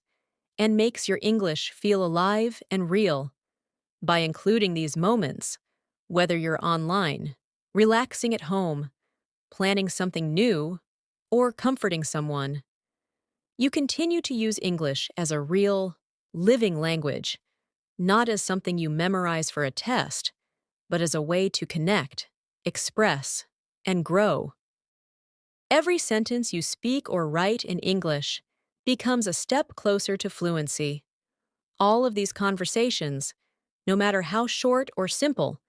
S1: and makes your English feel alive and real. By including these moments, whether you're online, relaxing at home, planning something new, or comforting someone, you continue to use English as a real, living language, not as something you memorize for a test, but as a way to connect, express, and grow. Every sentence you speak or write in English becomes a step closer to fluency. All of these conversations, no matter how short or simple,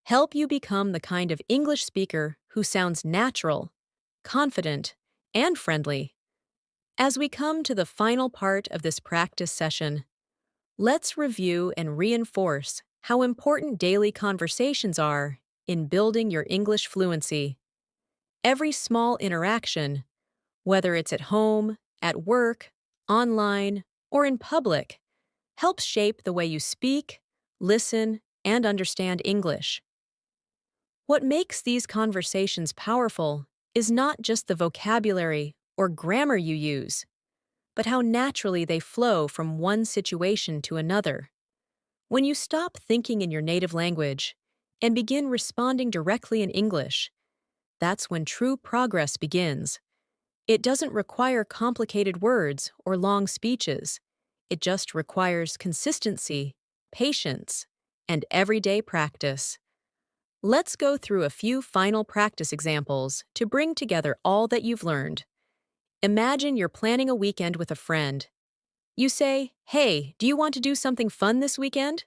S1: help you become the kind of English speaker who sounds natural, confident, and friendly. As we come to the final part of this practice session, let's review and reinforce how important daily conversations are in building your English fluency. Every small interaction, whether it's at home, at work, online, or in public, helps shape the way you speak, listen, and understand English. What makes these conversations powerful is not just the vocabulary or grammar you use, but how naturally they flow from one situation to another. When you stop thinking in your native language and begin responding directly in English, that's when true progress begins. It doesn't require complicated words or long speeches. It just requires consistency, patience, and everyday practice. Let's go through a few final practice examples to bring together all that you've learned. Imagine you're planning a weekend with a friend. You say, "Hey, do you want to do something fun this weekend?"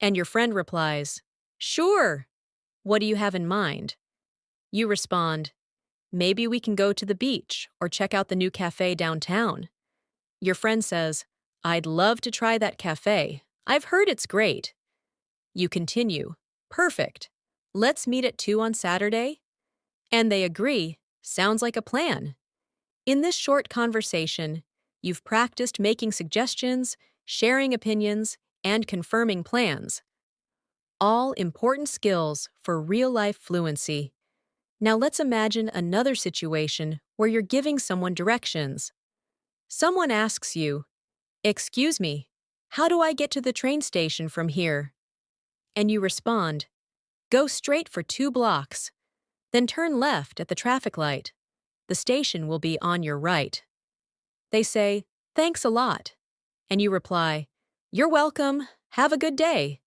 S1: And your friend replies, "Sure. What do you have in mind?" You respond, "Maybe we can go to the beach or check out the new cafe downtown." Your friend says, "I'd love to try that cafe. I've heard it's great." You continue, "Perfect. Let's meet at 2 on Saturday?" And they agree, "Sounds like a plan." In this short conversation, you've practiced making suggestions, sharing opinions, and confirming plans. All important skills for real-life fluency. Now let's imagine another situation where you're giving someone directions. Someone asks you, "Excuse me, how do I get to the train station from here?" And you respond, "Go straight for 2 blocks, then turn left at the traffic light. The station will be on your right." They say, "Thanks a lot." And you reply, "You're welcome. Have a good day."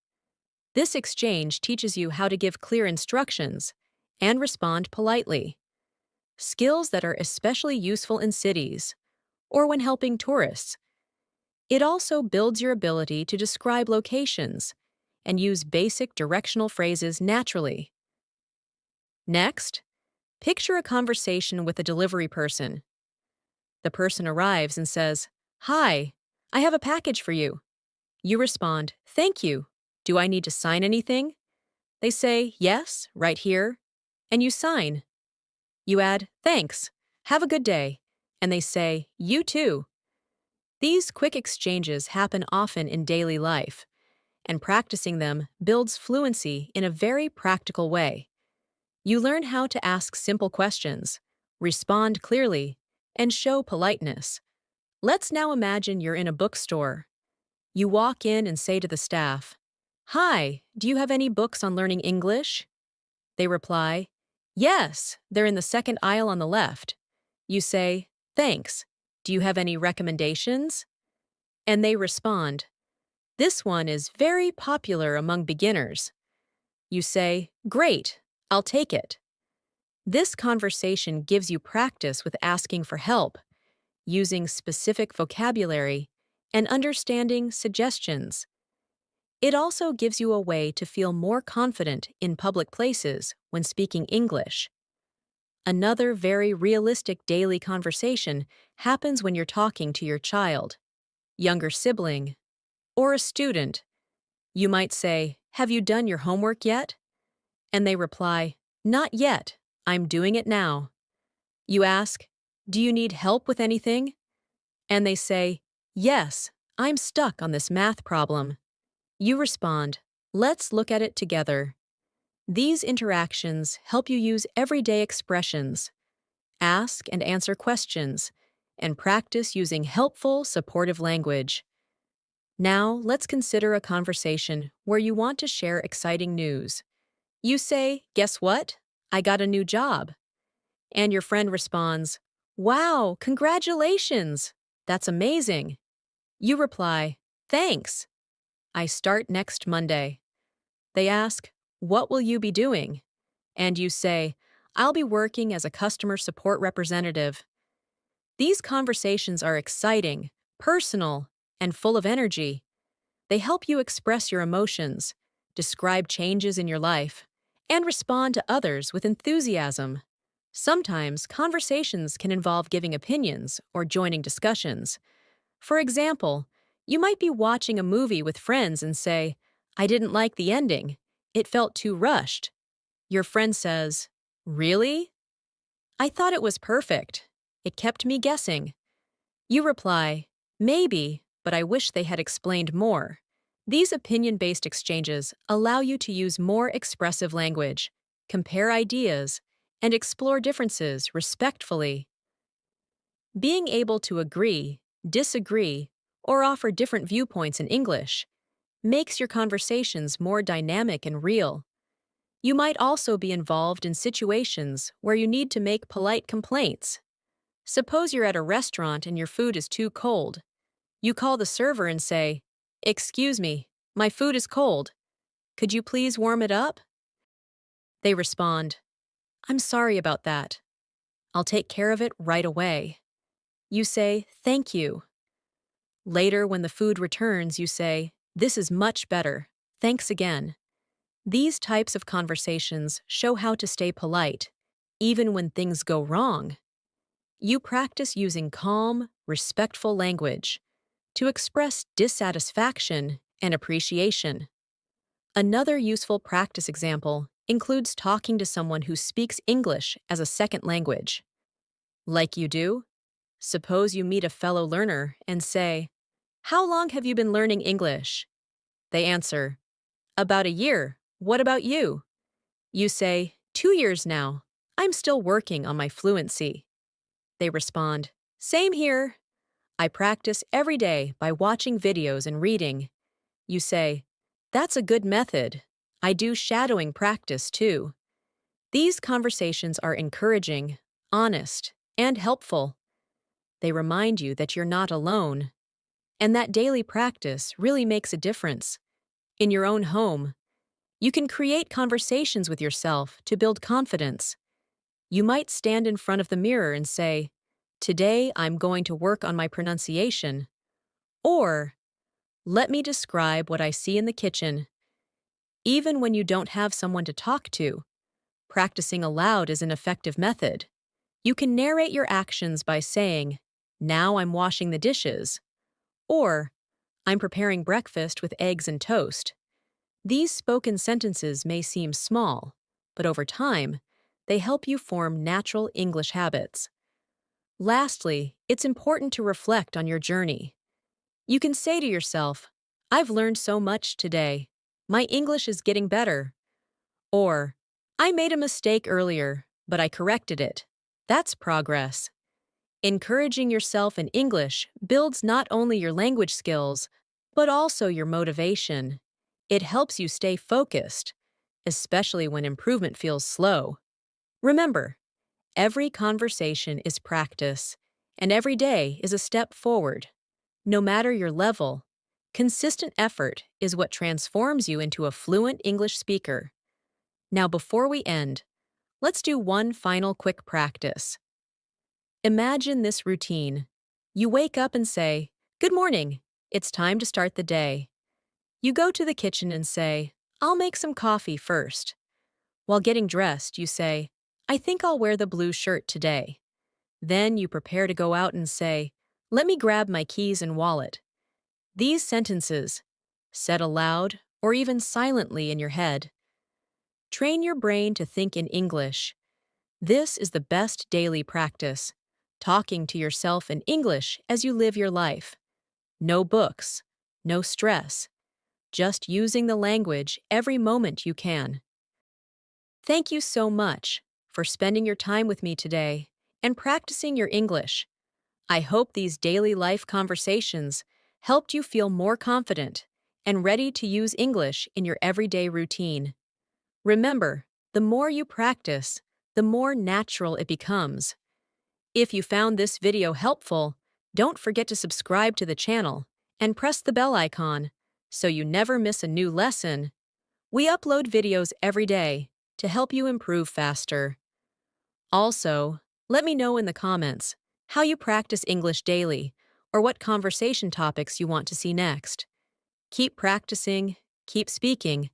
S1: This exchange teaches you how to give clear instructions and respond politely. Skills that are especially useful in cities or when helping tourists. It also builds your ability to describe locations and use basic directional phrases naturally. Next, picture a conversation with a delivery person. The person arrives and says, "Hi, I have a package for you." You respond, "Thank you. Do I need to sign anything?" They say, "Yes, right here." And you sign. You add, "Thanks. Have a good day." And they say, "You too." These quick exchanges happen often in daily life, and practicing them builds fluency in a very practical way. You learn how to ask simple questions, respond clearly, and show politeness. Let's now imagine you're in a bookstore. You walk in and say to the staff, "Hi, do you have any books on learning English?" They reply, "Yes, they're in the second aisle on the left." You say, "Thanks. Do you have any recommendations?" And they respond, "This one is very popular among beginners." You say, "Great, I'll take it." This conversation gives you practice with asking for help, using specific vocabulary, and understanding suggestions. It also gives you a way to feel more confident in public places when speaking English. Another very realistic daily conversation happens when you're talking to your child, younger sibling, or a student. You might say, "Have you done your homework yet?" And they reply, "Not yet. I'm doing it now." You ask, "Do you need help with anything?" And they say, "Yes, I'm stuck on this math problem." You respond, "Let's look at it together." These interactions help you use everyday expressions, ask and answer questions, and practice using helpful, supportive language. Now, let's consider a conversation where you want to share exciting news. You say, "Guess what? I got a new job." And your friend responds, "Wow, congratulations! That's amazing." You reply, "Thanks. I start next Monday." They ask, "What will you be doing?" And you say, "I'll be working as a customer support representative." These conversations are exciting, personal, and full of energy. They help you express your emotions, describe changes in your life, and respond to others with enthusiasm. Sometimes conversations can involve giving opinions or joining discussions. For example, you might be watching a movie with friends and say, "I didn't like the ending. It felt too rushed." Your friend says, "Really? I thought it was perfect." It kept me guessing. You reply, maybe, but I wish they had explained more. These opinion-based exchanges allow you to use more expressive language, compare ideas, and explore differences respectfully. Being able to agree, disagree, or offer different viewpoints in English makes your conversations more dynamic and real. You might also be involved in situations where you need to make polite complaints. Suppose you're at a restaurant and your food is too cold. You call the server and say, "Excuse me, my food is cold. Could you please warm it up?" They respond, "I'm sorry about that. I'll take care of it right away." You say, "Thank you." Later, when the food returns, you say, "This is much better. Thanks again." These types of conversations show how to stay polite, even when things go wrong. You practice using calm, respectful language to express dissatisfaction and appreciation. Another useful practice example includes talking to someone who speaks English as a second language. Like you do, suppose you meet a fellow learner and say, "How long have you been learning English?" They answer, "About a year. What about you?" You say, "2 years now. I'm still working on my fluency." They respond, "Same here. I practice every day by watching videos and reading." You say, "That's a good method. I do shadowing practice too." These conversations are encouraging, honest, and helpful. They remind you that you're not alone, and that daily practice really makes a difference. In your own home, you can create conversations with yourself to build confidence. You might stand in front of the mirror and say, "Today I'm going to work on my pronunciation." Or, "Let me describe what I see in the kitchen." Even when you don't have someone to talk to, practicing aloud is an effective method. You can narrate your actions by saying, "Now I'm washing the dishes," or "I'm preparing breakfast with eggs and toast." These spoken sentences may seem small, but over time, they help you form natural English habits. Lastly, it's important to reflect on your journey. You can say to yourself, "I've learned so much today. My English is getting better." Or, "I made a mistake earlier, but I corrected it." That's progress. Encouraging yourself in English builds not only your language skills, but also your motivation. It helps you stay focused, especially when improvement feels slow. Remember, every conversation is practice, and every day is a step forward. No matter your level, consistent effort is what transforms you into a fluent English speaker. Now, before we end, let's do one final quick practice. Imagine this routine. You wake up and say, "Good morning. It's time to start the day." You go to the kitchen and say, "I'll make some coffee first." While getting dressed, you say, "I think I'll wear the blue shirt today." Then you prepare to go out and say, "Let me grab my keys and wallet." These sentences, said aloud or even silently in your head, train your brain to think in English. This is the best daily practice, talking to yourself in English as you live your life. No books, no stress, just using the language every moment you can. Thank you so much for spending your time with me today and practicing your English. I hope these daily life conversations helped you feel more confident and ready to use English in your everyday routine. Remember, the more you practice, the more natural it becomes. If you found this video helpful, don't forget to subscribe to the channel and press the bell icon so you never miss a new lesson. We upload videos every day to help you improve faster. Also, let me know in the comments how you practice English daily or what conversation topics you want to see next. Keep practicing, keep speaking,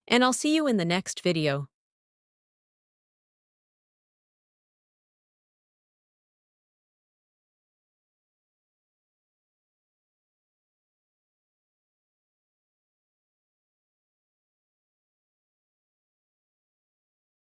S1: and I'll see you in the next video.